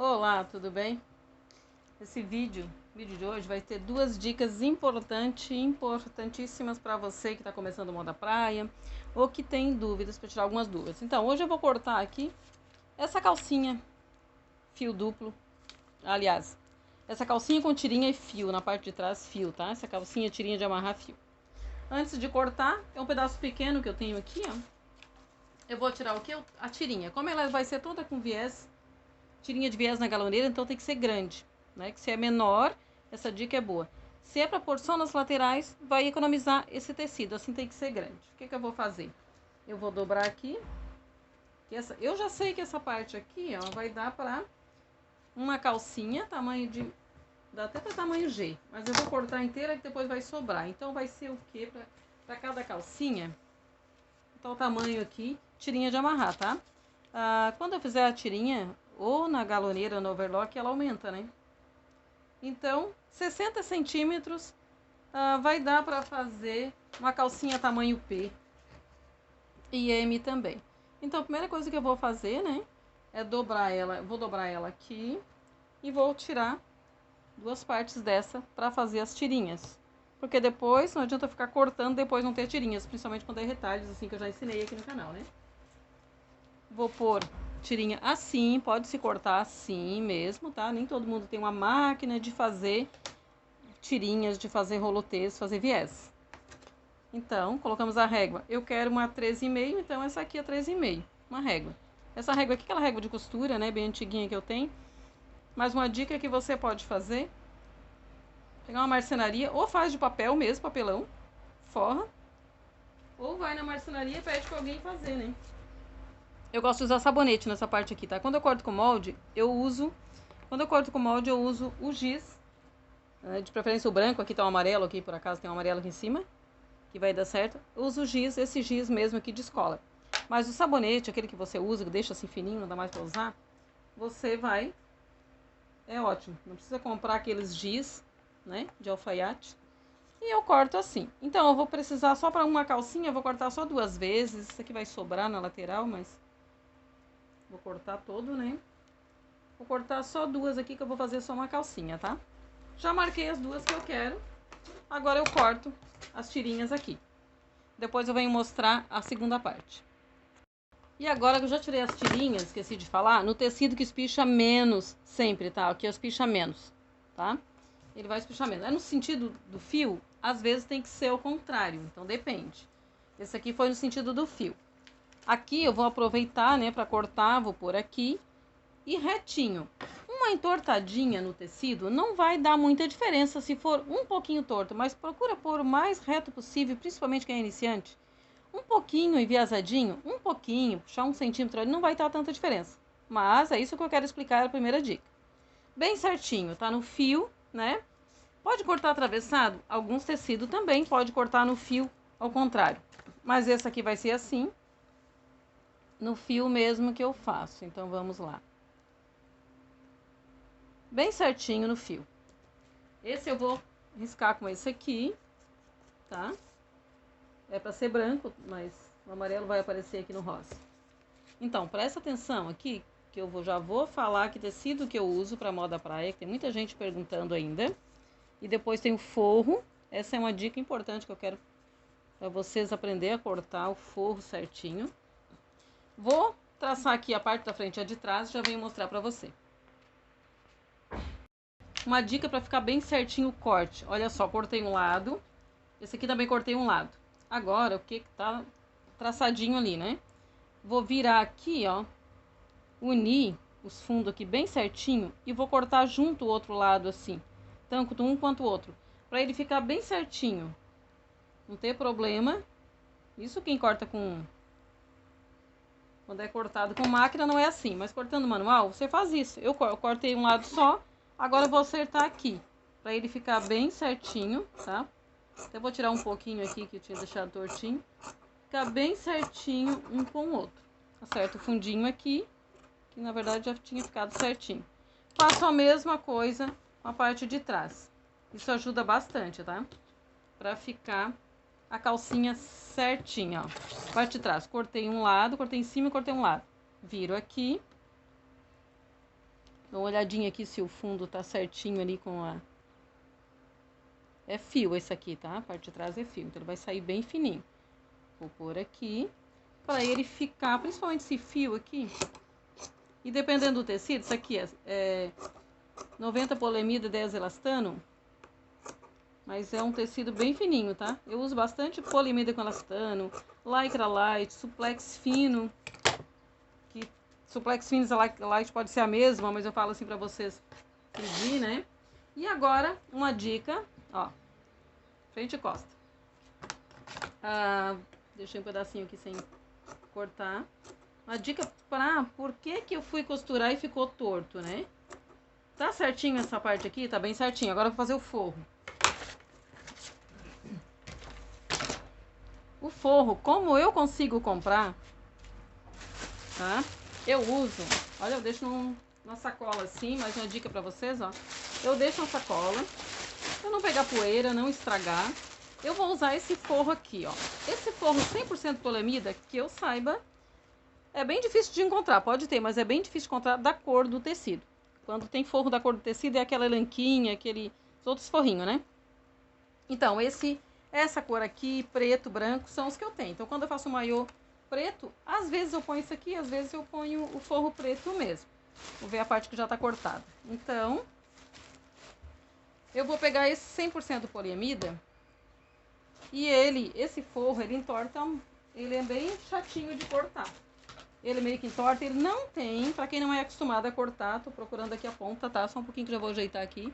Olá, tudo bem? Esse vídeo de hoje vai ter duas dicas importantíssimas para você que está começando moda praia ou que tem dúvidas, para tirar algumas dúvidas. Então, hoje eu vou cortar aqui essa calcinha fio duplo, aliás, essa calcinha com tirinha e fio, na parte de trás fio, tá? Essa calcinha tirinha de amarrar fio. Antes de cortar, é um pedaço pequeno que eu tenho aqui, ó. Eu vou tirar o que? A tirinha. Como ela vai ser toda com viés, tirinha de viés na galoneira, então tem que ser grande, né? Que se é menor, essa dica é boa. Se é para pôr só nas laterais, vai economizar esse tecido, assim tem que ser grande. O que eu vou fazer? Eu vou dobrar aqui. Eu já sei que essa parte aqui, ó, vai dar para uma calcinha, tamanho de... dá até para tamanho G, mas eu vou cortar inteira que depois vai sobrar. Então vai ser o que para cada calcinha? Então o tamanho aqui, tirinha de amarrar, tá? Quando eu fizer a tirinha, ou na galoneira, no overlock, ela aumenta, né? Então, 60 centímetros vai dar para fazer uma calcinha tamanho P e M também. Então, a primeira coisa que eu vou fazer, né, é dobrar ela. Vou dobrar ela aqui e vou tirar duas partes dessa para fazer as tirinhas. Porque depois, não adianta ficar cortando depois não ter tirinhas, principalmente quando é retalhos, assim, que eu já ensinei aqui no canal, né? Vou pôr tirinha assim, pode se cortar assim mesmo, tá? Nem todo mundo tem uma máquina de fazer tirinhas, de fazer rolotês, fazer viés. Então, colocamos a régua. Eu quero uma 13,5, então essa aqui é 13,5, uma régua. Essa régua aqui, aquela régua de costura, né, bem antiguinha que eu tenho. Mas uma dica que você pode fazer, pegar uma marcenaria, ou faz de papel mesmo, papelão, forra, ou vai na marcenaria e pede pra alguém fazer, né? Eu gosto de usar sabonete nessa parte aqui, tá? Quando eu corto com molde, eu uso o giz, né? De preferência o branco, aqui tá um amarelo, aqui por acaso tem um amarelo aqui em cima, que vai dar certo. Eu uso o giz, esse giz mesmo aqui de escola. Mas o sabonete, aquele que você usa, que deixa assim fininho, não dá mais pra usar, você vai... é ótimo, não precisa comprar aqueles giz, né, de alfaiate. E eu corto assim. Então eu vou precisar só para uma calcinha, eu vou cortar só duas vezes. Isso aqui vai sobrar na lateral, mas... vou cortar todo, né? Vou cortar só duas aqui que eu vou fazer só uma calcinha, tá? Já marquei as duas que eu quero. Agora eu corto as tirinhas aqui. Depois eu venho mostrar a segunda parte. E agora que eu já tirei as tirinhas, esqueci de falar, no tecido que espicha menos sempre, tá? Aqui espicha menos, tá? Ele vai espichar menos. É no sentido do fio, às vezes tem que ser o contrário, então depende. Esse aqui foi no sentido do fio. Aqui eu vou aproveitar, né, para cortar, vou pôr aqui e retinho. Uma entortadinha no tecido não vai dar muita diferença se for um pouquinho torto, mas procura pôr o mais reto possível, principalmente quem é iniciante. Um pouquinho enviesadinho, um pouquinho, puxar 1 centímetro ali, não vai dar tanta diferença. Mas é isso que eu quero explicar, a primeira dica. Bem certinho, tá no fio, né? Pode cortar atravessado? Alguns tecidos também pode cortar no fio ao contrário. Mas esse aqui vai ser assim, no fio mesmo que eu faço. Então, vamos lá. Bem certinho no fio. Esse eu vou riscar com esse aqui, tá? É pra ser branco, mas o amarelo vai aparecer aqui no rosa. Então, presta atenção aqui, que eu já vou falar que tecido que eu uso pra moda praia, que tem muita gente perguntando ainda. E depois tem o forro. Essa é uma dica importante que eu quero pra vocês aprender a cortar o forro certinho. Vou traçar aqui a parte da frente e a de trás e já venho mostrar pra você. Uma dica para ficar bem certinho o corte. Olha só, cortei um lado. Esse aqui também cortei um lado. Agora, o que tá traçadinho ali, né? Vou virar aqui, ó. Unir os fundos aqui bem certinho. E vou cortar junto o outro lado, assim. Tanto um quanto o outro. Pra ele ficar bem certinho. Não ter problema. Isso quem corta com... quando é cortado com máquina não é assim. Mas cortando manual, você faz isso. Eu cortei um lado só. Agora eu vou acertar aqui, pra ele ficar bem certinho, tá? Até vou tirar um pouquinho aqui que eu tinha deixado tortinho. Ficar bem certinho um com o outro. Acerto o fundinho aqui, que na verdade já tinha ficado certinho. Faço a mesma coisa com a parte de trás. Isso ajuda bastante, tá? Pra ficar a calcinha certinha, ó. Parte de trás, cortei um lado, cortei em cima e cortei um lado. Viro aqui. Dá uma olhadinha aqui se o fundo tá certinho ali com a... É fio esse aqui, tá? A parte de trás é fio, então ele vai sair bem fininho. Vou pôr aqui, para ele ficar, principalmente esse fio aqui. E dependendo do tecido, isso aqui é 90 polemida, 10 elastano. Mas é um tecido bem fininho, tá? Eu uso bastante polimida com elastano, lycra light, suplex fino. Que suplex fino e light pode ser a mesma, mas eu falo assim pra vocês pedir, né? E agora, uma dica, ó. Frente e costa. Deixei um pedacinho aqui sem cortar. Uma dica pra por que eu fui costurar e ficou torto, né? Tá certinho essa parte aqui? Tá bem certinho. Agora eu vou fazer o forro. O forro, como eu consigo comprar, tá? Eu uso, olha, eu deixo numa sacola assim, mais uma dica pra vocês, ó. Eu deixo na sacola, pra não pegar poeira, não estragar. Eu vou usar esse forro aqui, ó. Esse forro 100% polemida, que eu saiba, é bem difícil de encontrar. Pode ter, mas é bem difícil de encontrar da cor do tecido. Quando tem forro da cor do tecido, é aquela elanquinha, aqueles outros forrinhos, né? Então, essa cor aqui, preto, branco, são os que eu tenho. Então, quando eu faço o maiô preto, às vezes eu ponho isso aqui, às vezes eu ponho o forro preto mesmo. Vou ver a parte que já tá cortada. Então, eu vou pegar esse 100% poliamida. E esse forro, ele entorta, ele é bem chatinho de cortar. Ele meio que entorta, ele não tem, pra quem não é acostumado a cortar, tô procurando aqui a ponta, tá? Só um pouquinho que já vou ajeitar aqui.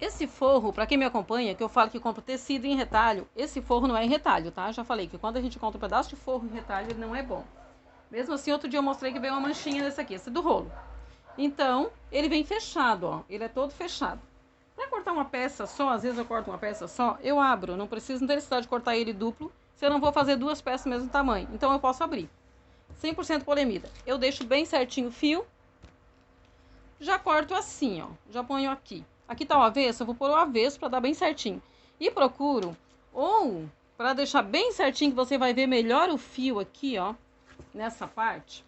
Esse forro, pra quem me acompanha, que eu falo que compra tecido em retalho, esse forro não é em retalho, tá? Já falei que quando a gente compra um pedaço de forro em retalho, ele não é bom. Mesmo assim, outro dia eu mostrei que veio uma manchinha desse aqui, esse do rolo. Então, ele vem fechado, ó, ele é todo fechado. Pra cortar uma peça só, às vezes eu corto uma peça só, eu abro, não tem necessidade de cortar ele duplo, se eu não vou fazer duas peças do mesmo tamanho, então eu posso abrir. 100% polemida. Eu deixo bem certinho o fio, já corto assim, ó, já ponho aqui. Aqui tá o avesso, eu vou pôr o avesso pra dar bem certinho. E procuro, ou pra deixar bem certinho, que você vai ver melhor o fio aqui, ó, nessa parte.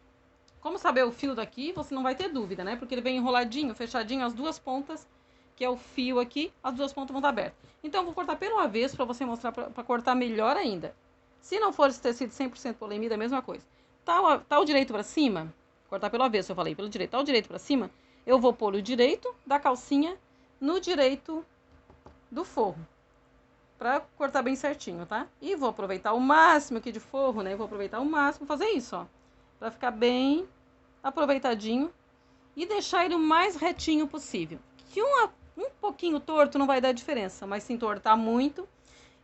Como saber o fio daqui, você não vai ter dúvida, né? Porque ele vem enroladinho, fechadinho, as duas pontas, que é o fio aqui, as duas pontas vão estar abertas. Então, eu vou cortar pelo avesso pra você mostrar, pra cortar melhor ainda. Se não for esse tecido 100% polemida, é a mesma coisa. Tá o direito pra cima, cortar pelo avesso, eu falei, pelo direito. Tá o direito pra cima, eu vou pôr o direito da calcinha no direito do forro, pra cortar bem certinho, tá? E vou aproveitar o máximo aqui de forro, né? Vou aproveitar o máximo, fazer isso, ó, pra ficar bem aproveitadinho e deixar ele o mais retinho possível. Que um pouquinho torto não vai dar diferença, mas se entortar muito.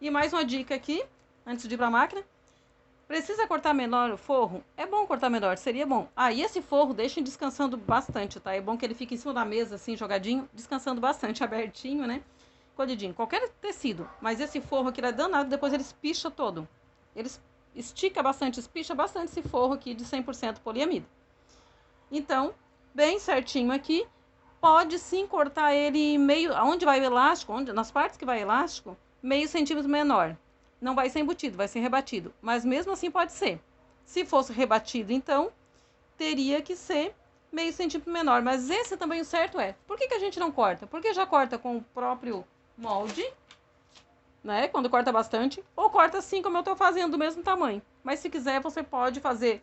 E mais uma dica aqui, antes de ir pra máquina. Precisa cortar menor o forro? É bom cortar menor, seria bom. E esse forro deixem descansando bastante, tá? É bom que ele fique em cima da mesa, assim, jogadinho, descansando bastante, abertinho, né? Colhidinho, qualquer tecido. Mas esse forro aqui é danado, depois ele espicha todo. Ele estica bastante, espicha bastante esse forro aqui de 100% poliamida. Então, bem certinho aqui. Pode sim cortar ele meio, onde vai o elástico, nas partes que vai elástico, meio centímetro menor. Não vai ser embutido, vai ser rebatido. Mas mesmo assim pode ser. Se fosse rebatido, então, teria que ser meio centímetro menor. Mas esse também o certo é. Por que a gente não corta? Porque já corta com o próprio molde, né? Quando corta bastante. Ou corta assim como eu tô fazendo, do mesmo tamanho. Mas se quiser, você pode fazer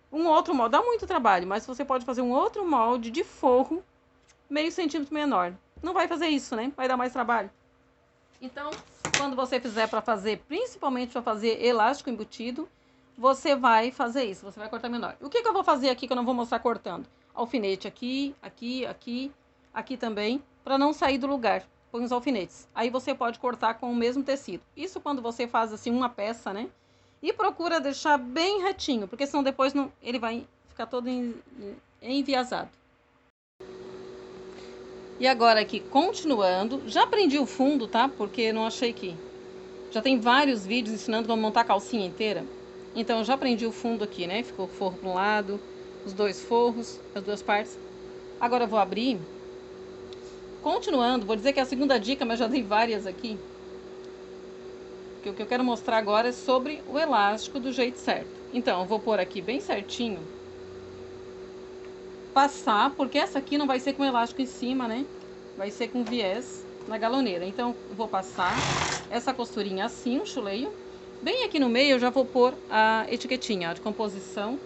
um outro molde. Dá muito trabalho, mas você pode fazer um outro molde de forro meio centímetro menor. Não vai fazer isso, né? Vai dar mais trabalho. Então, quando você fizer para fazer, principalmente para fazer elástico embutido, você vai fazer isso, você vai cortar menor. O que eu vou fazer aqui que eu não vou mostrar cortando? Alfinete aqui, aqui, aqui, aqui também, para não sair do lugar. Põe os alfinetes. Aí você pode cortar com o mesmo tecido. Isso quando você faz assim uma peça, né? E procura deixar bem retinho, porque senão depois não, ele vai ficar todo enviesado. E agora aqui, continuando, já prendi o fundo, tá? Porque não achei que... Já tem vários vídeos ensinando como montar a calcinha inteira. Então, eu já prendi o fundo aqui, né? Ficou o forro para um lado, os dois forros, as duas partes. Agora eu vou abrir. Continuando, vou dizer que é a segunda dica, mas já dei várias aqui. Porque o que eu quero mostrar agora é sobre o elástico do jeito certo. Então, eu vou pôr aqui bem certinho. passar, porque essa aqui não vai ser com elástico em cima, né? Vai ser com viés na galoneira. Então, eu vou passar essa costurinha assim, um chuleio. Bem aqui no meio eu já vou pôr a etiquetinha de composição,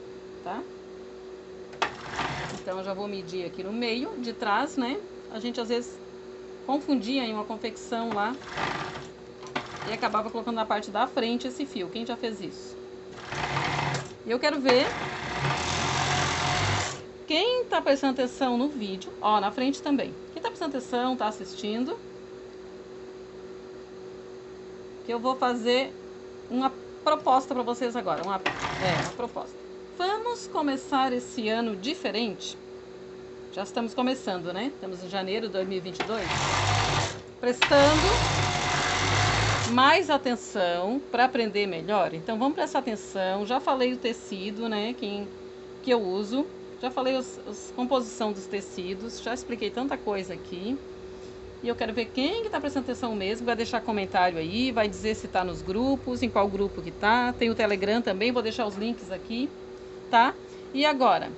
tá? Então, eu já vou medir aqui no meio, de trás, né? A gente às vezes confundia em uma confecção lá e acabava colocando na parte da frente esse fio. Quem já fez isso? E eu quero ver quem tá prestando atenção no vídeo, ó, na frente também. Quem tá prestando atenção, tá assistindo, que eu vou fazer uma proposta para vocês agora, uma proposta. Vamos começar esse ano diferente? Já estamos começando, né? Estamos em janeiro de 2022. Prestando mais atenção para aprender melhor. Então, vamos prestar atenção. Já falei o tecido, né? Que eu uso. Já falei a composição dos tecidos. Já expliquei tanta coisa aqui. E eu quero ver quem que tá prestando atenção mesmo. Vai deixar comentário aí. Vai dizer se tá nos grupos, em qual grupo que tá. Tem o Telegram também. Vou deixar os links aqui, tá? E agora,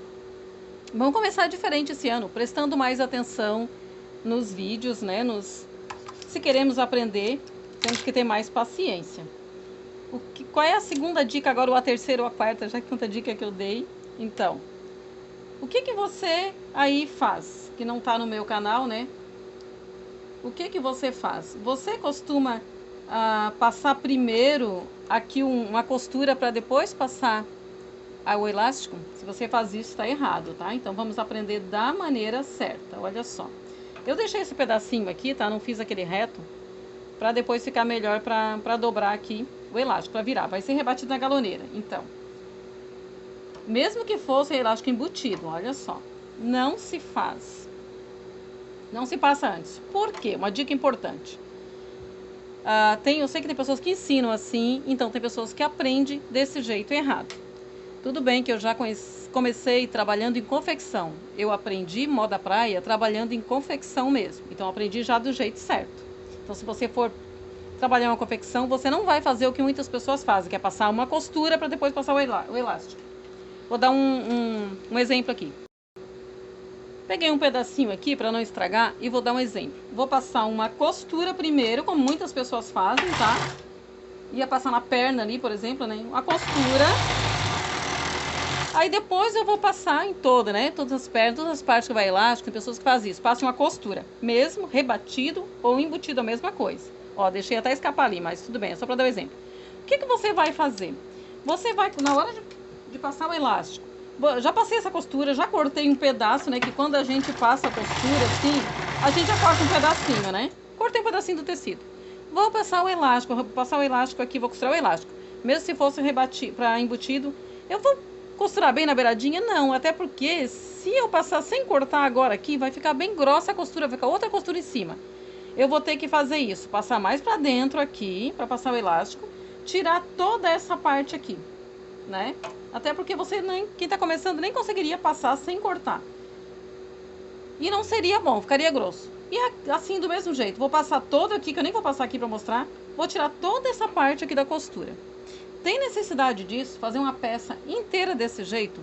vamos começar diferente esse ano. Prestando mais atenção nos vídeos, né? Se queremos aprender, temos que ter mais paciência. Qual é a segunda dica agora, ou a terceira ou a quarta, já que tanta dica que eu dei? Então, o que você aí faz, que não tá no meu canal, né? O que você faz? Você costuma passar primeiro aqui uma costura para depois passar o elástico? Se você faz isso, está errado, tá? Então, vamos aprender da maneira certa, olha só. Eu deixei esse pedacinho aqui, tá? Não fiz aquele reto, para depois ficar melhor para dobrar aqui o elástico, para virar. Vai ser rebatido na galoneira. Então, mesmo que fosse elástico embutido, olha só, não se faz. Não se passa antes. Por quê? Uma dica importante. Eu sei que tem pessoas que ensinam assim, então tem pessoas que aprendem desse jeito errado. Tudo bem que eu já comecei trabalhando em confecção. Eu aprendi moda praia trabalhando em confecção mesmo. Então, aprendi já do jeito certo. Então, se você for trabalhar uma confecção, você não vai fazer o que muitas pessoas fazem, que é passar uma costura para depois passar o elástico. Vou dar um exemplo aqui. Peguei um pedacinho aqui para não estragar e vou dar um exemplo. Vou passar uma costura primeiro, como muitas pessoas fazem, tá? Ia passar na perna ali, por exemplo, né? Uma costura. Aí depois eu vou passar em toda, né? Todas as pernas, todas as partes que vai elástico. Tem pessoas que fazem isso. Passam uma costura. Mesmo rebatido ou embutido, a mesma coisa. Ó, deixei até escapar ali, mas tudo bem. É só para dar um exemplo. O que você vai fazer? Você vai, na hora de passar o elástico, já passei essa costura, já cortei um pedaço, né? Que quando a gente passa a costura assim, a gente já corta um pedacinho, né? Cortei um pedacinho do tecido. Vou passar o elástico aqui, vou costurar o elástico. Mesmo se fosse para embutido, eu vou costurar bem na beiradinha? Não, até porque se eu passar sem cortar agora aqui, vai ficar bem grossa a costura, vai ficar outra costura em cima. Eu vou ter que fazer isso, passar mais pra dentro aqui, pra passar o elástico, tirar toda essa parte aqui, né? Até porque quem tá começando nem conseguiria passar sem cortar. E não seria bom, ficaria grosso. E assim, do mesmo jeito, vou passar todo aqui, que eu nem vou passar aqui pra mostrar, vou tirar toda essa parte aqui da costura. Tem necessidade disso? Fazer uma peça inteira desse jeito?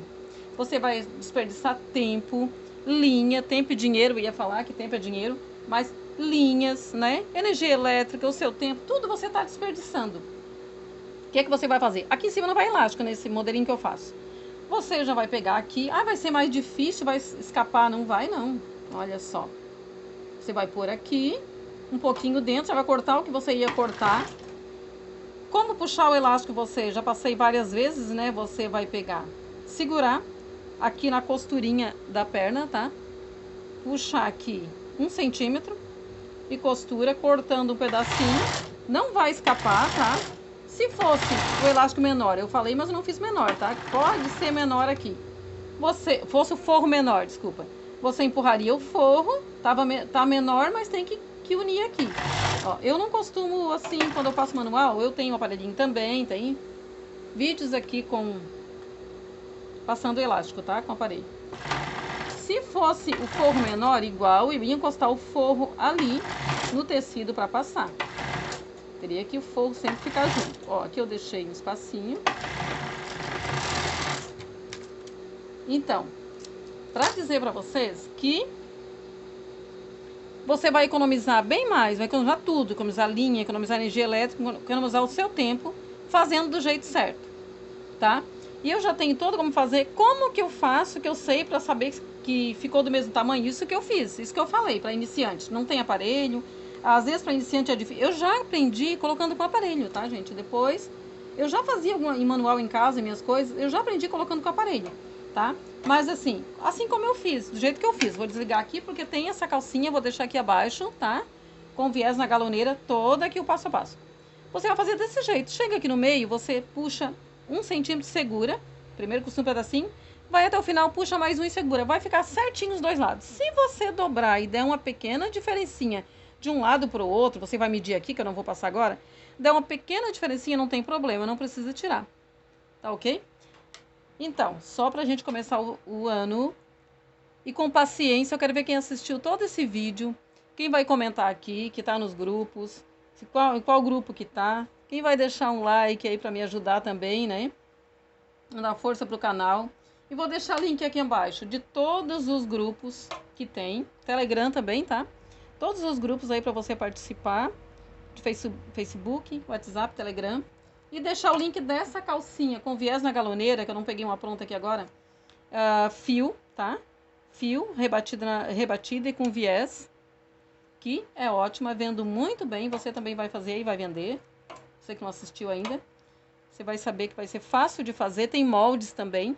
Você vai desperdiçar tempo, linha, tempo e dinheiro. Eu ia falar que tempo é dinheiro, mas linhas, né? Energia elétrica, o seu tempo, tudo você está desperdiçando. O que é que você vai fazer? Aqui em cima não vai elástico nesse modelinho que eu faço. Você já vai pegar aqui. Vai ser mais difícil, vai escapar. Não vai, não. Olha só. Você vai pôr aqui, um pouquinho dentro, já vai cortar o que você ia cortar. Como puxar o elástico, você já passei várias vezes, né? Você vai pegar, segurar aqui na costurinha da perna, tá? Puxar aqui 1 centímetro e costura, cortando um pedacinho. Não vai escapar, tá? Se fosse o elástico menor, eu falei, mas eu não fiz menor, tá? Pode ser menor aqui. Fosse o forro menor, desculpa. Você empurraria o forro, tá menor, mas tem que unir aqui. Ó, eu não costumo, assim, quando eu faço manual, eu tenho um aparelhinho também, tem vídeos aqui passando elástico, tá? Com o aparelho. Se fosse o forro menor, igual, eu ia encostar o forro ali no tecido para passar. Teria que o forro sempre ficar junto. Ó, aqui eu deixei um espacinho. Então, para dizer para vocês que você vai economizar bem mais, vai economizar tudo, economizar linha, economizar energia elétrica, economizar o seu tempo fazendo do jeito certo, tá? E eu já tenho todo como fazer, como que eu faço, que eu sei para saber que ficou do mesmo tamanho, isso que eu fiz, isso que eu falei para iniciante, não tem aparelho, às vezes para iniciante é difícil, eu já aprendi colocando com aparelho, tá, gente? Depois, eu já fazia em manual em casa, minhas coisas, eu já aprendi colocando com aparelho, tá? Mas assim como eu fiz, do jeito que eu fiz. Vou desligar aqui porque tem essa calcinha, vou deixar aqui abaixo, tá? Com viés na galoneira, toda aqui o passo a passo. Você vai fazer desse jeito. Chega aqui no meio, você puxa 1 centímetro, segura. Primeiro costura um pedacinho. Vai até o final, puxa mais um e segura. Vai ficar certinho os dois lados. Se você dobrar e der uma pequena diferencinha de um lado para o outro, você vai medir aqui, que eu não vou passar agora. Der uma pequena diferencinha, não tem problema, não precisa tirar. Tá ok? Então, só pra gente começar o ano e com paciência, eu quero ver quem assistiu todo esse vídeo, quem vai comentar aqui, que tá nos grupos, em qual grupo que tá, quem vai deixar um like aí pra me ajudar também, né? Dar força pro canal. E vou deixar link aqui embaixo de todos os grupos que tem, Telegram também, tá? Todos os grupos aí pra você participar, de Facebook, WhatsApp, Telegram. E deixar o link dessa calcinha com viés na galoneira, que eu não peguei uma pronta aqui agora. Fio, tá? Fio rebatida e com viés. Que é ótima, vendo muito bem. Você também vai fazer e vai vender. Você que não assistiu ainda. Você vai saber que vai ser fácil de fazer. Tem moldes também.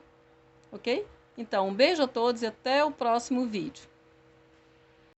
Ok? Então, um beijo a todos e até o próximo vídeo.